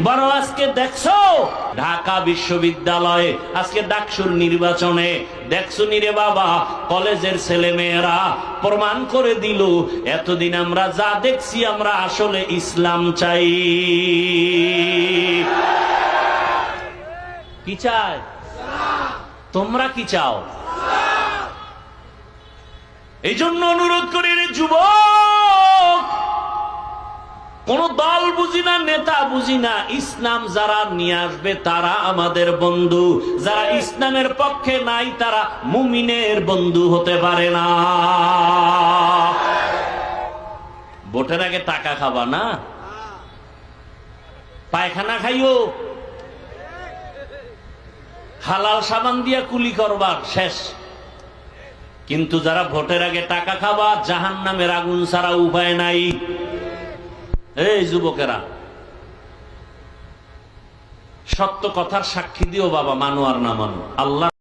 বড় আজকে দেখছো ঢাকা বিশ্ববিদ্যালয়ে আজকে ডাকসুর নির্বাচনে দেখছো নিরে বাবা, কলেজের ছেলে মেয়েরা প্রমাণ করে দিল এতদিন আমরা যা দেখছি আমরা আসলে ইসলাম চাই। কি চাই? তোমরা কি চাও? এই জন্য অনুরোধ করি রে যুবক, কোন দল বুঝি না, নেতা বুঝি না, ইসলাম যারা নিয়ে আসবে তারা আমাদের বন্ধু, যারা ইসলামের পক্ষে নাই তারা মুমিনের বন্ধু হতে পারে না। ভোটের আগে টাকা খাবা না, পায়খানা খাইও, হালাল সাবান দিয়া কুলি করবার শেষ। কিন্তু যারা ভোটের আগে টাকা খাবা, জাহান্নামের আগুন ছাড়া উপায় নাই। এই যুবকেরা, সত্য কথার সাক্ষী দিও বাবা, মানো আর না মানো, আল্লাহ